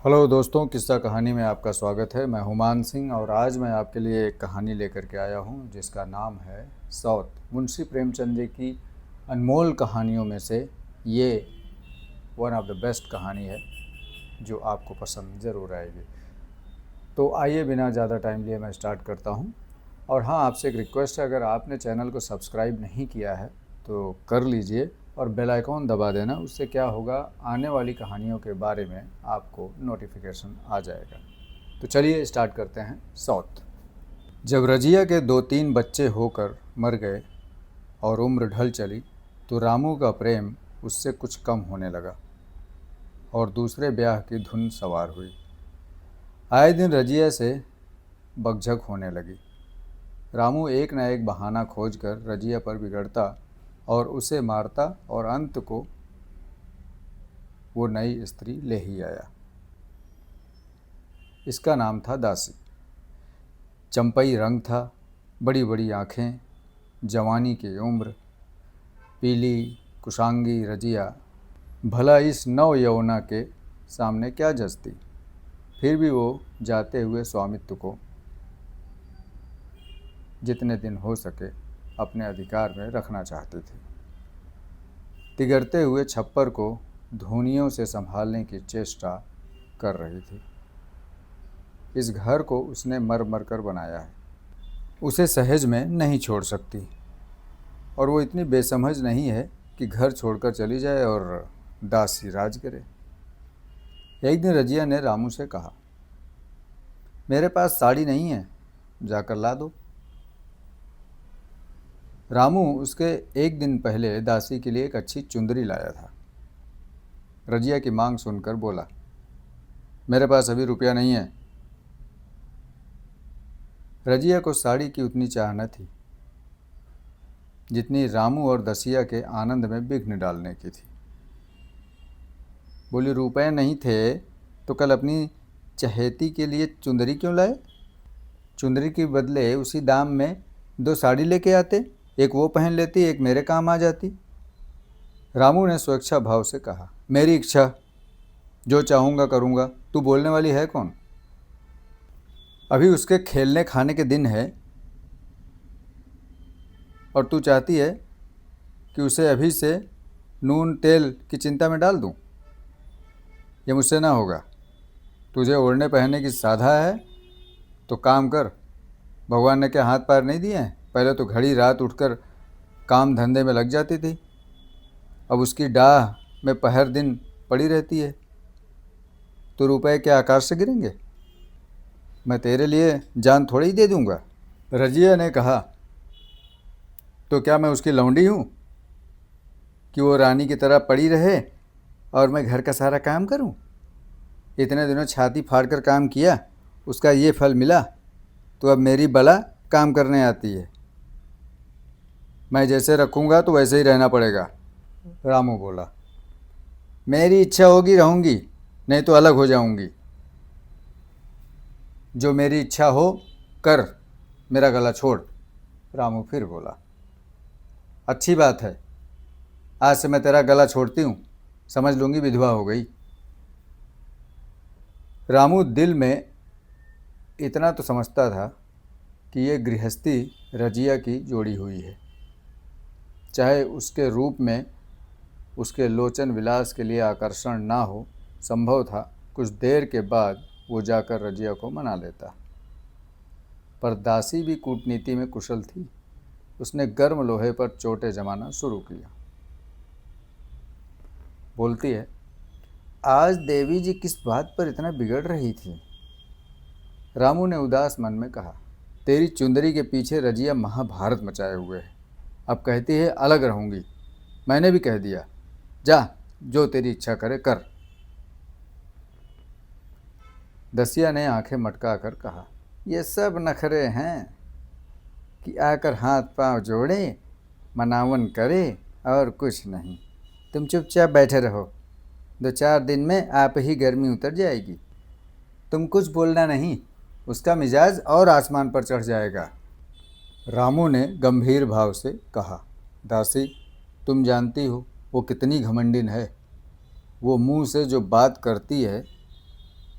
Hello दोस्तों, किस्सा कहानी में आपका स्वागत है। मैं हुमान सिंह और आज मैं आपके लिए एक कहानी लेकर के आया हूँ जिसका नाम है सौत। मुंशी प्रेमचंद जी की अनमोल कहानियों में से ये वन ऑफ द बेस्ट कहानी है जो आपको पसंद ज़रूर आएगी। तो आइए बिना ज़्यादा टाइम लिए मैं स्टार्ट करता हूँ। और हाँ, आपसे एक रिक्वेस्ट है, अगर आपने चैनल को सब्सक्राइब नहीं किया है तो कर लीजिए और बेल आइकॉन दबा देना। उससे क्या होगा, आने वाली कहानियों के बारे में आपको नोटिफिकेशन आ जाएगा। तो चलिए स्टार्ट करते हैं। सौत। जब रजिया के 2-3 बच्चे होकर मर गए और उम्र ढल चली तो रामू का प्रेम उससे कुछ कम होने लगा और दूसरे ब्याह की धुन सवार हुई। आए दिन रजिया से बकझक होने लगी। रामू एक न एक बहाना खोजकर रजिया पर बिगड़ता और उसे मारता और अंत को वो नई स्त्री ले ही आया। इसका नाम था दासी। चंपई रंग था, बड़ी बड़ी आँखें, जवानी की उम्र, पीली कुशांगी रजिया भला इस नव यौवना के सामने क्या जचती। फिर भी वो जाते हुए स्वामित्व को जितने दिन हो सके अपने अधिकार में रखना चाहती थी। तिगरते हुए छप्पर को धूनियों से संभालने की चेष्टा कर रही थी। इस घर को उसने मर मर कर बनाया है, उसे सहज में नहीं छोड़ सकती और वो इतनी बेसमझ नहीं है कि घर छोड़कर चली जाए और दासी राज करे। एक दिन रजिया ने रामू से कहा, मेरे पास साड़ी नहीं है, जाकर ला दो। रामू उसके एक दिन पहले दासी के लिए एक अच्छी चुंदरी लाया था। रजिया की मांग सुनकर बोला, मेरे पास अभी रुपया नहीं है। रजिया को साड़ी की उतनी चाह न थी जितनी रामू और दसिया के आनंद में विघ्न डालने की थी। बोली, रुपए नहीं थे तो कल अपनी चहेती के लिए चुंदरी क्यों लाए? चुंदरी के बदले उसी दाम में 2 साड़ी लेके आते, एक वो पहन लेती, एक मेरे काम आ जाती। रामू ने स्वेच्छा भाव से कहा, मेरी इच्छा, जो चाहूँगा करूँगा, तू बोलने वाली है कौन? अभी उसके खेलने खाने के दिन है और तू चाहती है कि उसे अभी से नून तेल की चिंता में डाल दूँ? ये मुझसे ना होगा। तुझे ओढ़ने पहनने की साधा है तो काम कर। भगवान ने क्या हाथ पैर नहीं दिए हैं? पहले तो घड़ी रात उठकर काम धंधे में लग जाती थी, अब उसकी डाह में पहर दिन पड़ी रहती है। तो रुपए क्या आकाश से गिरेंगे? मैं तेरे लिए जान थोड़ी ही दे दूंगा। रजिया ने कहा, तो क्या मैं उसकी लौंडी हूँ कि वो रानी की तरह पड़ी रहे और मैं घर का सारा काम करूँ? इतने दिनों छाती फाड़कर काम किया, उसका ये फल मिला, तो अब मेरी बला काम करने आती है। मैं जैसे रखूँगा तो वैसे ही रहना पड़ेगा। रामू बोला, मेरी इच्छा होगी रहूँगी, नहीं तो अलग हो जाऊँगी। जो मेरी इच्छा हो कर, मेरा गला छोड़। रामू फिर बोला, अच्छी बात है, आज से मैं तेरा गला छोड़ती हूँ, समझ लूँगी विधवा हो गई। रामू दिल में इतना तो समझता था कि ये गृहस्थी रजिया की जोड़ी हुई है। चाहे उसके रूप में उसके लोचन विलास के लिए आकर्षण ना हो, संभव था कुछ देर के बाद वो जाकर रजिया को मना लेता। पर दासी भी कूटनीति में कुशल थी। उसने गर्म लोहे पर चोटें जमाना शुरू किया। बोलती है, आज देवी जी किस बात पर इतना बिगड़ रही थी? रामू ने उदास मन में कहा, तेरी चुंदरी के पीछे रजिया महाभारत मचाए हुए है। अब कहती है अलग रहूँगी। मैंने भी कह दिया, जा, जो तेरी इच्छा करे कर। दसिया ने आंखें मटका कर कहा, ये सब नखरे हैं कि आकर हाथ पांव जोड़े, मनावन करे और कुछ नहीं। तुम चुपचाप बैठे रहो, 2-4 दिन में आप ही गर्मी उतर जाएगी। तुम कुछ बोलना नहीं, उसका मिजाज और आसमान पर चढ़ जाएगा। रामू ने गंभीर भाव से कहा, दासी, तुम जानती हो वो कितनी घमंडिन है। वो मुंह से जो बात करती है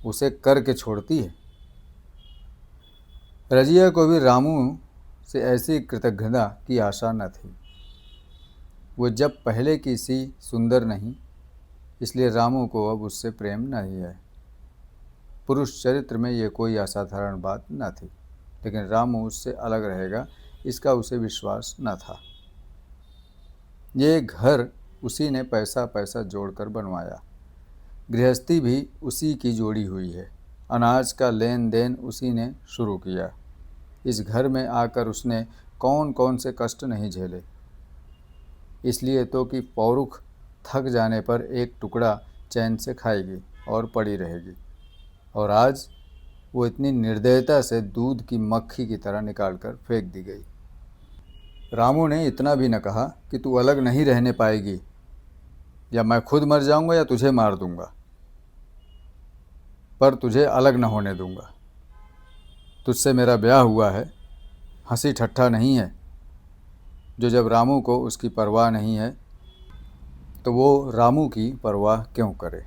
उसे करके छोड़ती है। रजिया को भी रामू से ऐसी कृतज्ञता की आशा न थी। वो जब पहले की सी सुंदर नहीं, इसलिए रामू को अब उससे प्रेम नहीं है। पुरुष चरित्र में ये कोई असाधारण बात न थी, लेकिन रामू उससे अलग रहेगा इसका उसे विश्वास न था। ये घर उसी ने पैसा पैसा जोड़कर बनवाया। गृहस्थी भी उसी की जोड़ी हुई है। अनाज का लेन देन उसी ने शुरू किया। इस घर में आकर उसने कौन कौन से कष्ट नहीं झेले। इसलिए तो कि पौरुख थक जाने पर एक टुकड़ा चैन से खाएगी और पड़ी रहेगी, और आज वो इतनी निर्दयता से दूध की मक्खी की तरह निकालकर फेंक दी गई। रामू ने इतना भी न कहा कि तू अलग नहीं रहने पाएगी, या मैं खुद मर जाऊंगा या तुझे मार दूंगा, पर तुझे अलग न होने दूंगा। तुझसे मेरा ब्याह हुआ है, हंसी ठट्ठा नहीं है। जो जब रामू को उसकी परवाह नहीं है तो वो रामू की परवाह क्यों करे?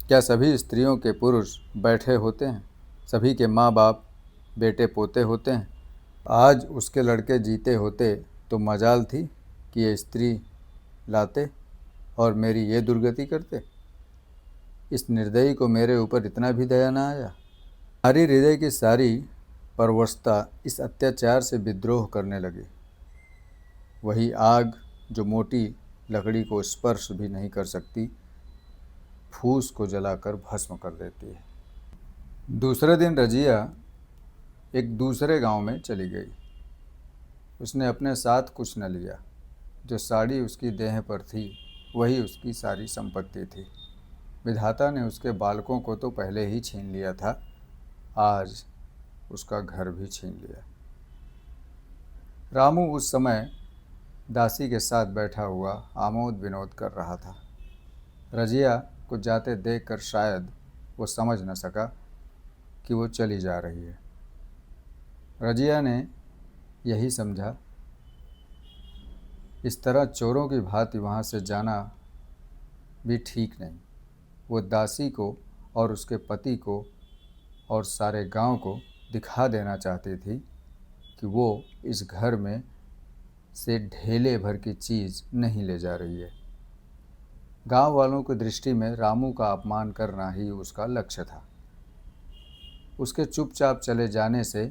क्या सभी स्त्रियों के पुरुष बैठे होते हैं? सभी के माँ बाप बेटे पोते होते हैं? आज उसके लड़के जीते होते तो मजाल थी कि ये स्त्री लाते और मेरी ये दुर्गति करते। इस निर्दयी को मेरे ऊपर इतना भी दया न आया। सारी हृदय की सारी परवशता इस अत्याचार से विद्रोह करने लगी। वही आग जो मोटी लकड़ी को स्पर्श भी नहीं कर सकती, फूस को जलाकर भस्म कर देती है। दूसरे दिन रजिया एक दूसरे गांव में चली गई। उसने अपने साथ कुछ न लिया। जो साड़ी उसकी देह पर थी वही उसकी सारी संपत्ति थी। विधाता ने उसके बालकों को तो पहले ही छीन लिया था, आज उसका घर भी छीन लिया। रामू उस समय दासी के साथ बैठा हुआ आमोद विनोद कर रहा था। रजिया को जाते देखकर शायद वो समझ न सका कि वो चली जा रही है। रजिया ने यही समझा, इस तरह चोरों की भांति वहाँ से जाना भी ठीक नहीं। वो दासी को और उसके पति को और सारे गांव को दिखा देना चाहती थी कि वो इस घर में से ढेले भर की चीज़ नहीं ले जा रही है। गांव वालों की दृष्टि में रामू का अपमान करना ही उसका लक्ष्य था। उसके चुपचाप चले जाने से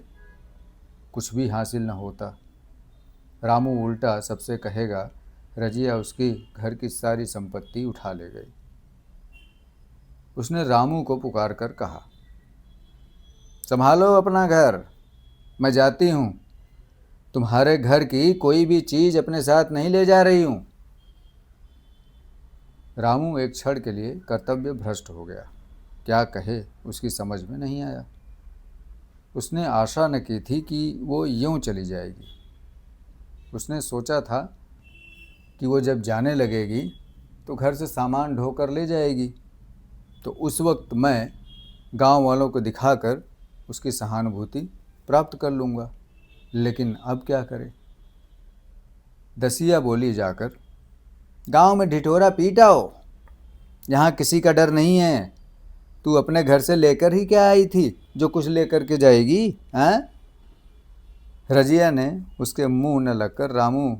कुछ भी हासिल न होता। रामू उल्टा सबसे कहेगा रजिया उसकी घर की सारी संपत्ति उठा ले गई। उसने रामू को पुकार कर कहा, संभालो अपना घर, मैं जाती हूँ। तुम्हारे घर की कोई भी चीज़ अपने साथ नहीं ले जा रही हूँ। रामू एक क्षण के लिए कर्तव्य भ्रष्ट हो गया। क्या कहे उसकी समझ में नहीं आया। उसने आशा न की थी कि वो यूँ चली जाएगी। उसने सोचा था कि वो जब जाने लगेगी तो घर से सामान ढोकर ले जाएगी, तो उस वक्त मैं गांव वालों को दिखाकर उसकी सहानुभूति प्राप्त कर लूँगा। लेकिन अब क्या करे? दसिया बोली जाकर, गांव में ढिढोरा पीटाओ, यहाँ किसी का डर नहीं है। तू अपने घर से लेकर ही क्या आई थी जो कुछ लेकर के जाएगी? हैं? रजिया ने उसके मुंह न लगकर रामू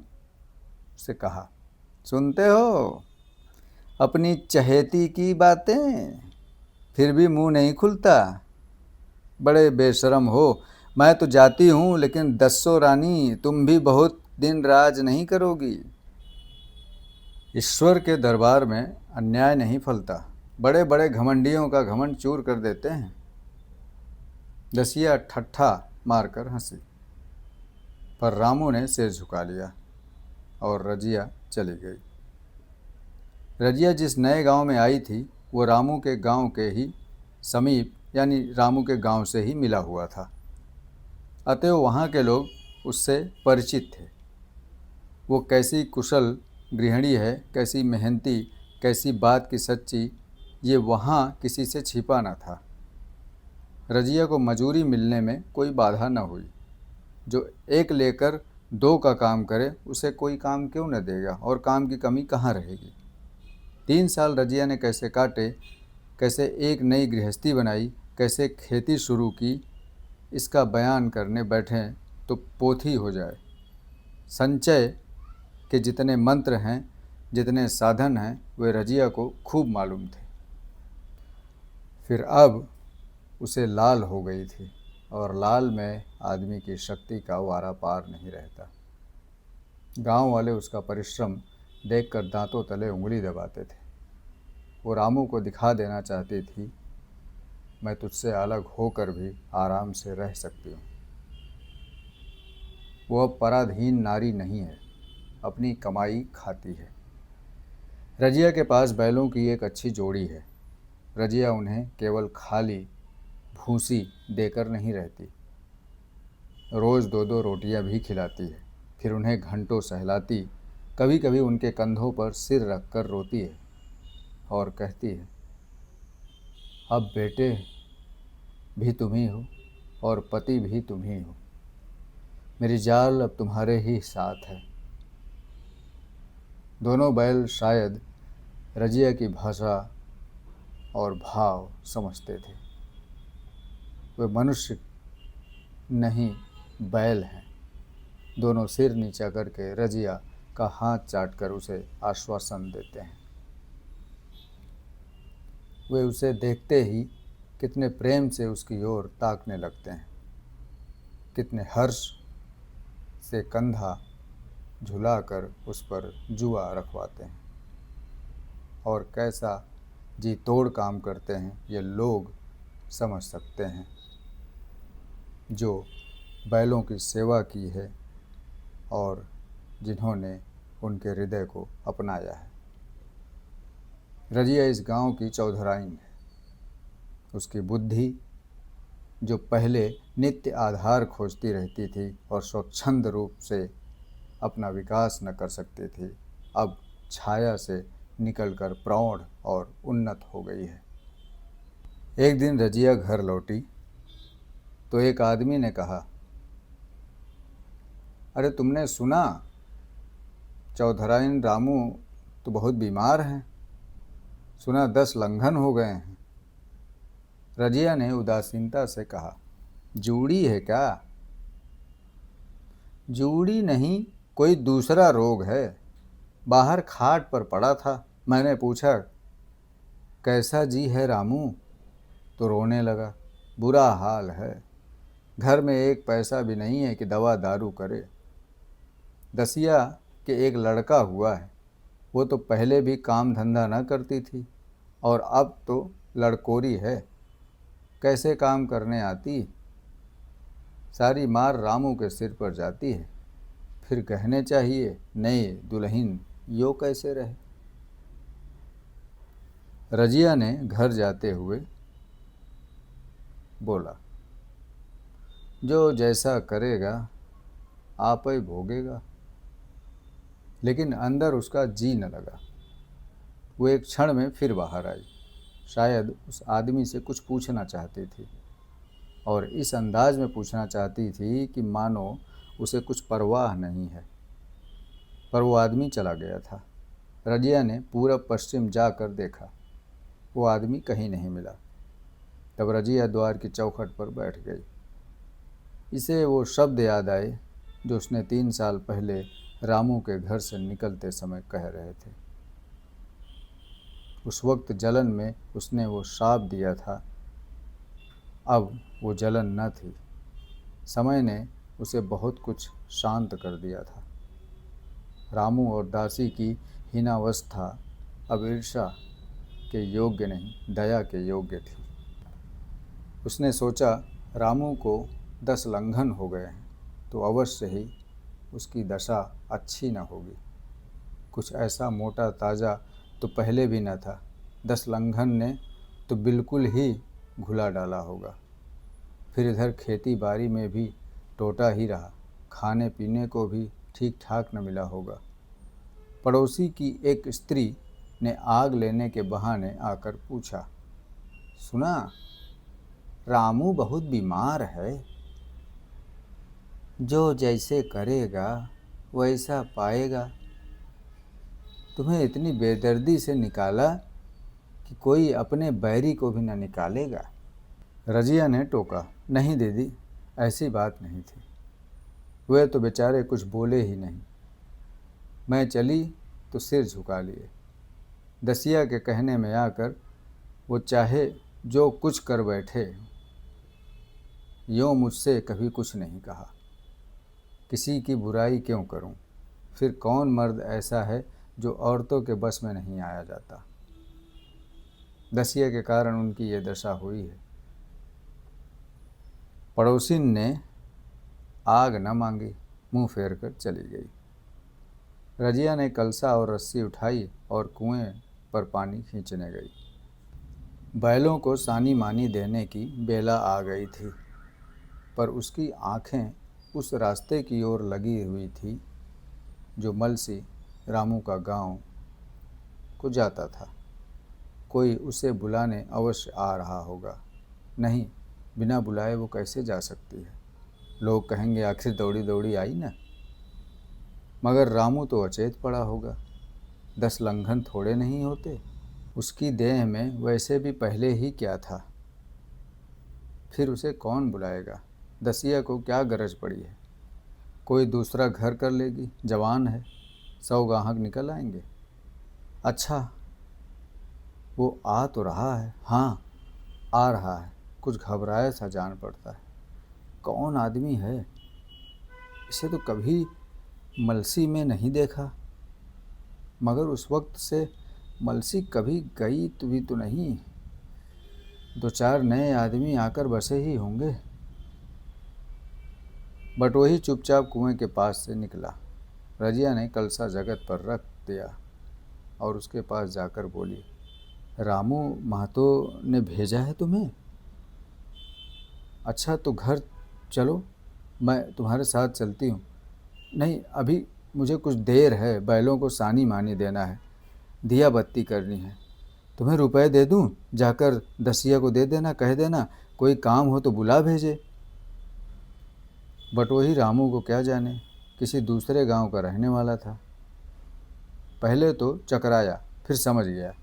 से कहा, सुनते हो अपनी चहेती की बातें, फिर भी मुंह नहीं खुलता। बड़े बेशरम हो। मैं तो जाती हूँ, लेकिन दस्सो रानी तुम भी बहुत दिन राज नहीं करोगी। ईश्वर के दरबार में अन्याय नहीं फलता। बड़े बड़े घमंडियों का घमंड चूर कर देते हैं। दसिया ठट्ठा मारकर हंसी, पर रामू ने सिर झुका लिया और रजिया चली गई। रजिया जिस नए गांव में आई थी वो रामू के गांव के ही समीप यानी रामू के गांव से ही मिला हुआ था। अतएव वहाँ के लोग उससे परिचित थे। वो कैसी कुशल गृहिणी है, कैसी मेहनती, कैसी बात की सच्ची, ये वहाँ किसी से छिपा न था। रजिया को मजूरी मिलने में कोई बाधा न हुई। जो एक लेकर दो का काम करे उसे कोई काम क्यों न देगा, और काम की कमी कहाँ रहेगी। 3 साल रजिया ने कैसे काटे कैसे एक नई गृहस्थी बनाई, कैसे खेती शुरू की, इसका बयान करने बैठें तो पोथी हो जाए। संचय के जितने मंत्र हैं, जितने साधन हैं, वे रजिया को खूब मालूम थे। फिर अब उसे लाल हो गई थी, और लाल में आदमी की शक्ति का वारा पार नहीं रहता। गांव वाले उसका परिश्रम देखकर दांतों तले उंगली दबाते थे। वो रामू को दिखा देना चाहती थी, मैं तुझसे अलग होकर भी आराम से रह सकती हूँ। वो अब पराधीन नारी नहीं है, अपनी कमाई खाती है। रजिया के पास बैलों की एक अच्छी जोड़ी है। रजिया उन्हें केवल खाली भूसी देकर नहीं रहती, रोज़ 2-2 रोटियां भी खिलाती है। फिर उन्हें घंटों सहलाती, कभी कभी उनके कंधों पर सिर रखकर रोती है और कहती है, अब बेटे भी तुम ही हो और पति भी तुम ही हो, मेरी जाल अब तुम्हारे ही साथ है। दोनों बैल शायद रजिया की भाषा और भाव समझते थे। वे मनुष्य नहीं, बैल हैं। दोनों सिर नीचा करके रजिया का हाथ चाटकर उसे आश्वासन देते हैं। वे उसे देखते ही कितने प्रेम से उसकी ओर ताकने लगते हैं, कितने हर्ष से कंधा झुलाकर उस पर जुआ रखवाते हैं, और कैसा जी तोड़ काम करते हैं ये लोग समझ सकते हैं जो बैलों की सेवा की है और जिन्होंने उनके हृदय को अपनाया है। रजिया इस गांव की चौधराइन है। उसकी बुद्धि, जो पहले नित्य आधार खोजती रहती थी और स्वच्छंद रूप से अपना विकास न कर सकती थी, अब छाया से निकलकर प्रौढ़ और उन्नत हो गई है। एक दिन रजिया घर लौटी तो एक आदमी ने कहा, अरे तुमने सुना, चौधराइन रामू तो बहुत बीमार हैं, सुना 10 लंघन हो गए हैं। रजिया ने उदासीनता से कहा, जूड़ी है क्या? जूड़ी नहीं, कोई दूसरा रोग है। बाहर खाट पर पड़ा था, मैंने पूछा कैसा जी है रामू, तो रोने लगा, बुरा हाल है, घर में एक पैसा भी नहीं है कि दवा दारू करे। दसिया के एक लड़का हुआ है, वो तो पहले भी काम धंधा न करती थी और अब तो लड़कोरी है, कैसे काम करने आती। सारी मार रामू के सिर पर जाती है। फिर कहने चाहिए नए दुल्हन यो कैसे रहे। रजिया ने घर जाते हुए बोला, जो जैसा करेगा आप ही भोगेगा। लेकिन अंदर उसका जी न लगा। वो एक क्षण में फिर बाहर आई, शायद उस आदमी से कुछ पूछना चाहती थी, और इस अंदाज में पूछना चाहती थी कि मानो उसे कुछ परवाह नहीं है। पर वो आदमी चला गया था। रजिया ने पूरब पश्चिम जाकर देखा, वो आदमी कहीं नहीं मिला। तब रजिया द्वार की चौखट पर बैठ गई। इसे वो शब्द याद आए जो उसने 3 साल पहले रामू के घर से निकलते समय कह रहे थे। उस वक्त जलन में उसने वो श्राप दिया था, अब वो जलन न थी। समय ने उसे बहुत कुछ शांत कर दिया था। रामू और दासी की हीनावस्था अब ईर्ष्या के योग्य नहीं, दया के योग्य थी। उसने सोचा, रामू को 10 लंघन हो गए हैं तो अवश्य ही उसकी दशा अच्छी न होगी। कुछ ऐसा मोटा ताज़ा तो पहले भी न था, 10 लंघन ने तो बिल्कुल ही घुला डाला होगा। फिर इधर खेती बाड़ी में भी टोटा ही रहा, खाने पीने को भी ठीक ठाक न मिला होगा। पड़ोसी की एक स्त्री ने आग लेने के बहाने आकर पूछा, सुना रामू बहुत बीमार है, जो जैसे करेगा वैसा पाएगा। तुम्हें इतनी बेदर्दी से निकाला कि कोई अपने बैरी को भी न निकालेगा। रजिया ने टोका, नहीं दीदी, ऐसी बात नहीं थी। वे तो बेचारे कुछ बोले ही नहीं। मैं चली तो सिर झुका लिए। दसिया के कहने में आकर वो चाहे जो कुछ कर बैठे, यूँ मुझसे कभी कुछ नहीं कहा। किसी की बुराई क्यों करूं? फिर कौन मर्द ऐसा है जो औरतों के बस में नहीं आया जाता? दसिया के कारण उनकी ये दशा हुई है। पड़ोसिन ने आग न मांगी, मुंह फेर कर चली गई। रजिया ने कलसा और रस्सी उठाई और कुएं पर पानी खींचने गई। बैलों को सानी मानी देने की बेला आ गई थी, पर उसकी आंखें उस रास्ते की ओर लगी हुई थी जो मलसी रामू का गांव को जाता था। कोई उसे बुलाने अवश्य आ रहा होगा। नहीं, बिना बुलाए वो कैसे जा सकती है? लोग कहेंगे आखिर दौड़ी दौड़ी आई ना। मगर रामू तो अचेत पड़ा होगा। 10 लंघन थोड़े नहीं होते। उसकी देह में वैसे भी पहले ही क्या था। फिर उसे कौन बुलाएगा? दसिया को क्या गरज पड़ी है? कोई दूसरा घर कर लेगी, जवान है, 100 गाहक निकल आएंगे। अच्छा, वो आ तो रहा है। हाँ, आ रहा है। कुछ घबराया सा जान पड़ता है। कौन आदमी है? इसे तो कभी मलसी में नहीं देखा। मगर उस वक्त से मलसी कभी गई भी तो नहीं। 2-4 नए आदमी आकर बसे ही होंगे। बटोही चुपचाप कुएं के पास से निकला। रजिया ने कलसा जगत पर रख दिया और उसके पास जाकर बोली, रामू महतो ने भेजा है तुम्हें? अच्छा तो घर चलो, मैं तुम्हारे साथ चलती हूँ। नहीं, अभी मुझे कुछ देर है, बैलों को सानी मानी देना है, दिया बत्ती करनी है। तुम्हें रुपए दे दूँ? जाकर दसिया को दे देना, कह देना कोई काम हो तो बुला भेजे। बटोही रामू को क्या जाने, किसी दूसरे गांव का रहने वाला था। पहले तो चकराया, फिर समझ गया।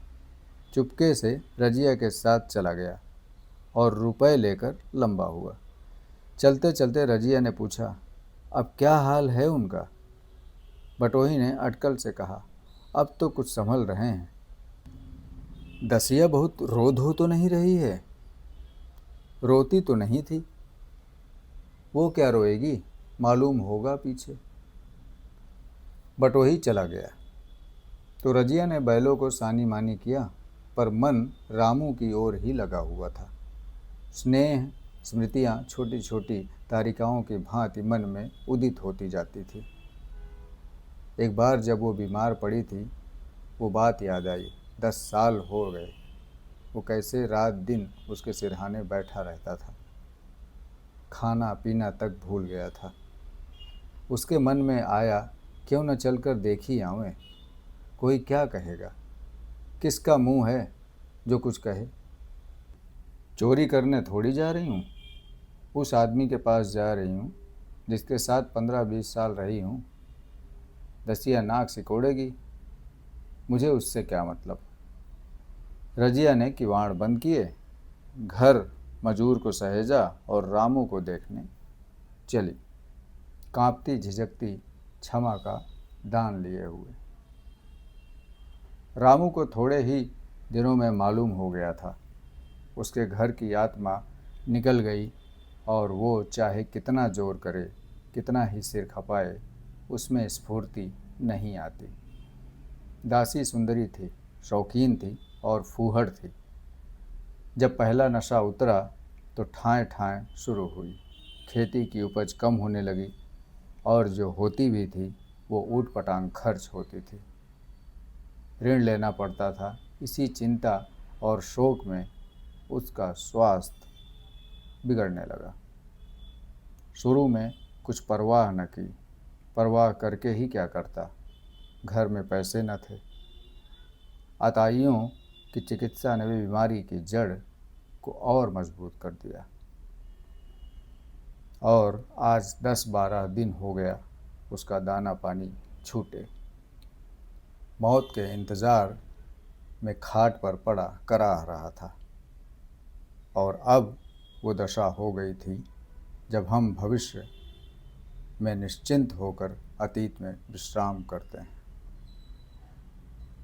चुपके से रजिया के साथ चला गया और रुपए लेकर लंबा हुआ। चलते चलते रजिया ने पूछा, अब क्या हाल है उनका? बटोही ने अटकल से कहा, अब तो कुछ संभल रहे हैं। दसिया बहुत रो धो तो नहीं रही है? रोती तो नहीं थी। वो क्या रोएगी, मालूम होगा पीछे। बटोही चला गया तो रजिया ने बैलों को सानी मानी किया, पर मन रामू की ओर ही लगा हुआ था। स्नेह स्मृतियाँ छोटी छोटी तारिकाओं की भांति मन में उदित होती जाती थी। एक बार जब वो बीमार पड़ी थी, वो बात याद आई। 10 साल हो गए, वो कैसे रात दिन उसके सिरहाने बैठा रहता था। खाना पीना तक भूल गया था। उसके मन में आया, क्यों न चलकर देखी आवें। कोई क्या कहेगा? किसका मुंह है जो कुछ कहे? चोरी करने थोड़ी जा रही हूँ। उस आदमी के पास जा रही हूँ जिसके साथ 15-20 साल रही हूँ। दसिया नाक सिकोड़ेगी, मुझे उससे क्या मतलब। रजिया ने किवाड़ बंद किए, घर मजूर को सहेजा और रामू को देखने चली, कांपती झिझकती, क्षमा का दान लिए हुए। रामू को थोड़े ही दिनों में मालूम हो गया था, उसके घर की आत्मा निकल गई और वो चाहे कितना जोर करे, कितना ही सिर खपाए, उसमें स्फूर्ति नहीं आती। दासी सुंदरी थी, शौकीन थी और फूहड़ थी। जब पहला नशा उतरा तो ठाएं ठाएं शुरू हुई। खेती की उपज कम होने लगी और जो होती भी थी वो ऊट पटांग खर्च होती थी। ऋण लेना पड़ता था। इसी चिंता और शोक में उसका स्वास्थ्य बिगड़ने लगा। शुरू में कुछ परवाह न की, परवाह करके ही क्या करता, घर में पैसे न थे। अताइयों की चिकित्सा ने भी बीमारी की जड़ को और मजबूत कर दिया। और आज 10-12 दिन हो गया उसका दाना पानी छूटे। मौत के इंतज़ार में खाट पर पड़ा कराह रहा था, और अब वो दशा हो गई थी जब हम भविष्य में निश्चिंत होकर अतीत में विश्राम करते हैं,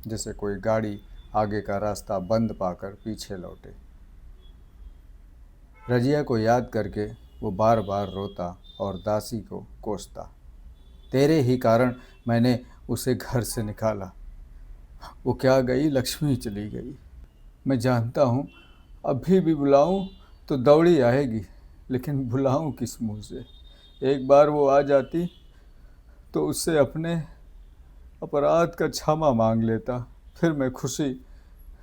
जैसे कोई गाड़ी आगे का रास्ता बंद पाकर पीछे लौटे। रजिया को याद करके वो बार बार रोता और दासी को कोसता, तेरे ही कारण मैंने उसे घर से निकाला। वो क्या गई, लक्ष्मी चली गई। मैं जानता हूँ अभी भी बुलाऊं तो दौड़ी आएगी, लेकिन बुलाऊं किस मुँह से। एक बार वो आ जाती तो उससे अपने अपराध का क्षमा मांग लेता, फिर मैं खुशी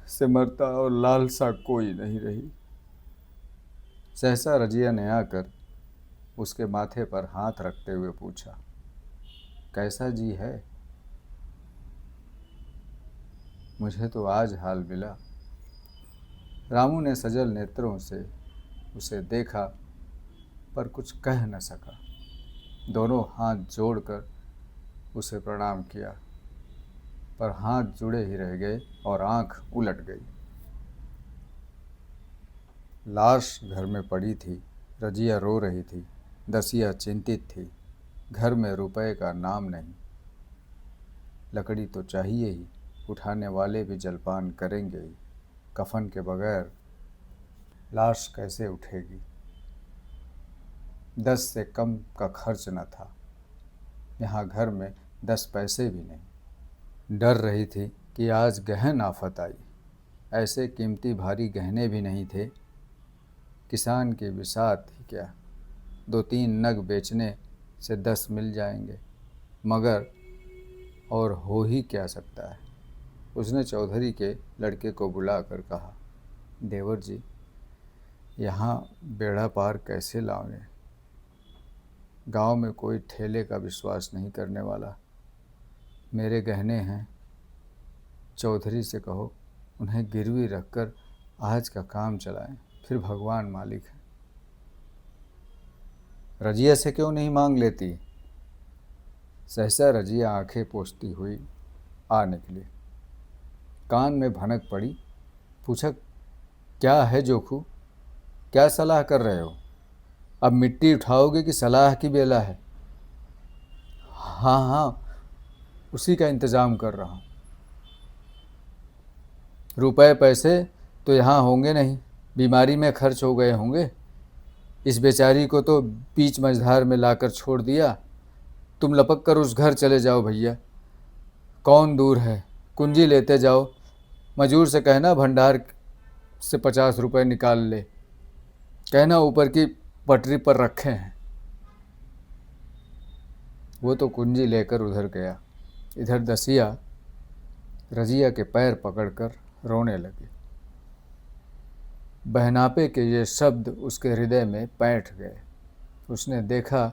से मरता और लालसा कोई नहीं रही। सहसा रजिया ने आकर उसके माथे पर हाथ रखते हुए पूछा, कैसा जी है? मुझे तो आज हाल मिला। रामू ने सजल नेत्रों से उसे देखा पर कुछ कह न सका। दोनों हाथ जोड़कर उसे प्रणाम किया, पर हाथ जुड़े ही रह गए और आंख उलट गई। लाश घर में पड़ी थी, रजिया रो रही थी, दसिया चिंतित थी। घर में रुपए का नाम नहीं। लकड़ी तो चाहिए ही, उठाने वाले भी जलपान करेंगे ही। कफन के बगैर लाश कैसे उठेगी? 10 से कम का खर्च न था। यहाँ घर में 10 पैसे भी नहीं। डर रही थी कि आज गहन आफत आई। ऐसे कीमती भारी गहने भी नहीं थे। किसान की बिसात ही क्या, 2-3 नग बेचने से 10 मिल जाएंगे, मगर और हो ही क्या सकता है। उसने चौधरी के लड़के को बुलाकर कहा, देवर जी, यहाँ बेड़ा पार कैसे लाओगे? गांव में कोई ठेले का विश्वास नहीं करने वाला। मेरे गहने हैं, चौधरी से कहो उन्हें गिरवी रखकर आज का काम चलाएं, फिर भगवान मालिक है। रजिया से क्यों नहीं मांग लेती? सहसा रजिया आंखें पोंछती हुई आ निकली। कान में भनक पड़ी। पूछा, क्या है जोखू? क्या सलाह कर रहे हो? अब मिट्टी उठाओगे कि सलाह की बेला है? हाँ हाँ, उसी का इंतज़ाम कर रहा हूँ। रुपए पैसे तो यहाँ होंगे नहीं, बीमारी में खर्च हो गए होंगे। इस बेचारी को तो बीच मझधार में लाकर छोड़ दिया। तुम लपक कर उस घर चले जाओ भैया, कौन दूर है, कुंजी लेते जाओ। मजूर से कहना भंडार से 50 रुपये निकाल ले, कहना ऊपर की पटरी पर रखे हैं। वो तो कुंजी लेकर उधर गया। इधर दसिया रजिया के पैर पकड़कर रोने लगी। बहनापे के ये शब्द उसके हृदय में पैठ गए। उसने देखा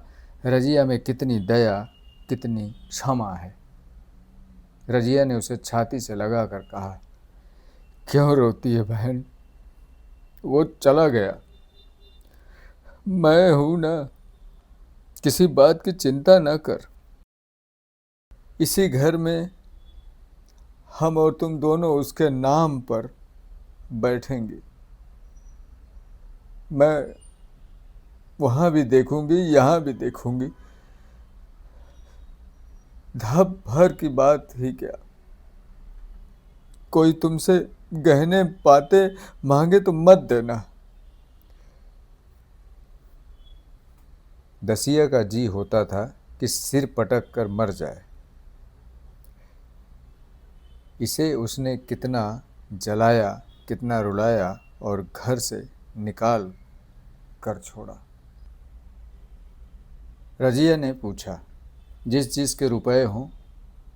रजिया में कितनी दया, कितनी क्षमा है। रजिया ने उसे छाती से लगाकर कहा, क्यों रोती है बहन? वो चला गया, मैं हूं ना, किसी बात की चिंता न कर। इसी घर में हम और तुम दोनों उसके नाम पर बैठेंगे। मैं वहाँ भी देखूंगी, यहाँ भी देखूंगी। धप भर की बात ही क्या, कोई तुमसे गहने पाते मांगे तो मत देना। दसिया का जी होता था कि सिर पटक कर मर जाए। इसे उसने कितना जलाया, कितना रुलाया और घर से निकाल कर छोड़ा। रजिया ने पूछा, जिस चीज़ के रुपए हों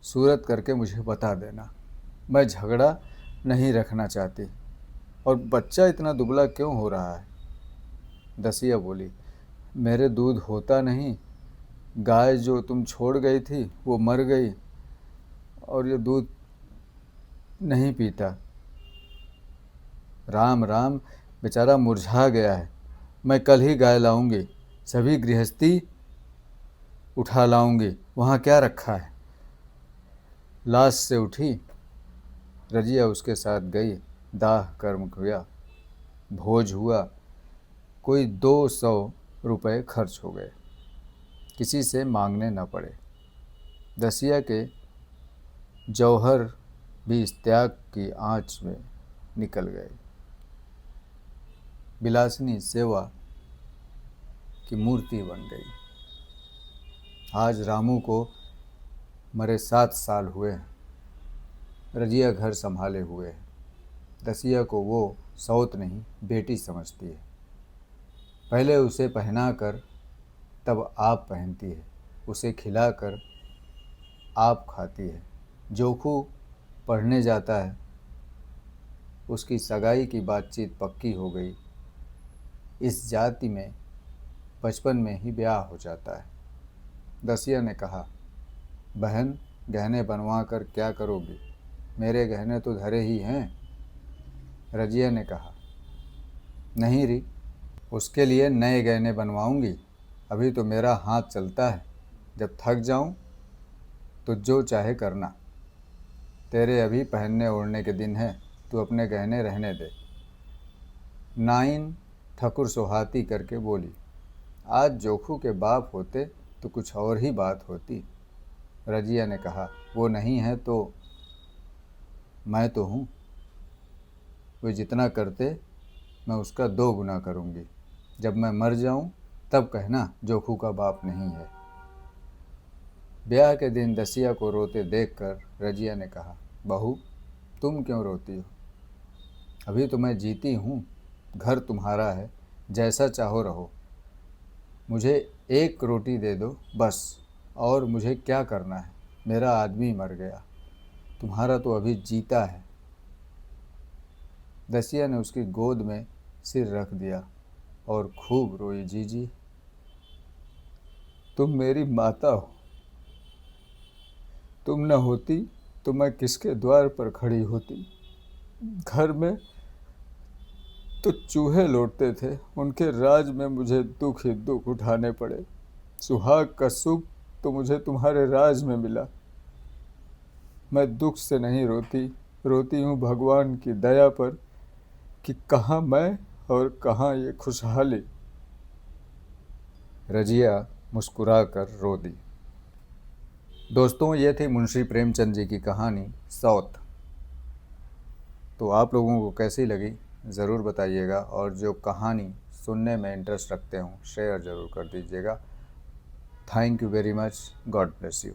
सूरत करके मुझे बता देना। मैं झगड़ा नहीं रखना चाहती। और बच्चा इतना दुबला क्यों हो रहा है? दसिया बोली, मेरे दूध होता नहीं। गाय जो तुम छोड़ गई थी वो मर गई और ये दूध नहीं पीता। राम राम, बेचारा मुरझा गया है। मैं कल ही गाय लाऊंगी, सभी गृहस्थी उठा लाऊंगी। वहाँ क्या रखा है? लाश से उठी रजिया उसके साथ गई। दाह कर्म हुआ, भोज हुआ, कोई 200 रुपये खर्च हो गए, किसी से मांगने न पड़े। दसिया के जौहर भी इस त्याग की आँच में निकल गए। बिलासनी सेवा की मूर्ति बन गई। आज रामू को मरे 7 साल हुए हैं। रजिया घर संभाले हुए है। दसिया को वो सौत नहीं, बेटी समझती है। पहले उसे पहनाकर तब आप पहनती है, उसे खिलाकर आप खाती है। जोखू पढ़ने जाता है, उसकी सगाई की बातचीत पक्की हो गई। इस जाति में बचपन में ही ब्याह हो जाता है। दसिया ने कहा, बहन गहने बनवा कर क्या करोगी? मेरे गहने तो धरे ही हैं। रजिया ने कहा, नहीं री, उसके लिए नए गहने बनवाऊंगी। अभी तो मेरा हाथ चलता है, जब थक जाऊं तो जो चाहे करना। तेरे अभी पहनने ओढ़ने के दिन हैं, तू अपने गहने रहने दे। नाइन ठकुर सोहाती करके बोली, आज जोखू के बाप होते तो कुछ और ही बात होती। रजिया ने कहा, वो नहीं है तो मैं तो हूँ। वे जितना करते मैं उसका 2 गुना करूँगी। जब मैं मर जाऊँ तब कहना जोखू का बाप नहीं है। ब्याह के दिन दसिया को रोते देखकर रजिया ने कहा, बहू तुम क्यों रोती हो? अभी तो मैं जीती हूँ, घर तुम्हारा है, जैसा चाहो रहो। मुझे 1 रोटी दे दो बस, और मुझे क्या करना है? मेरा आदमी मर गया, तुम्हारा तो अभी जीता है। दसिया ने उसकी गोद में सिर रख दिया और खूब रोई। जीजी तुम मेरी माता हो, तुम न होती तो मैं किसके द्वार पर खड़ी होती? घर में तो चूहे लौटते थे, उनके राज में मुझे दुख ही दुख उठाने पड़े। सुहाग का सुख तो मुझे तुम्हारे राज में मिला। मैं दुख से नहीं रोती, रोती हूँ भगवान की दया पर कि कहाँ मैं और कहाँ ये खुशहाली। रजिया मुस्कुराकर रो दी। दोस्तों, ये थी मुंशी प्रेमचंद जी की कहानी सौत। तो आप लोगों को कैसी लगी ज़रूर बताइएगा, और जो कहानी सुनने में इंटरेस्ट रखते हों शेयर ज़रूर कर दीजिएगा। Thank you very much. God bless you.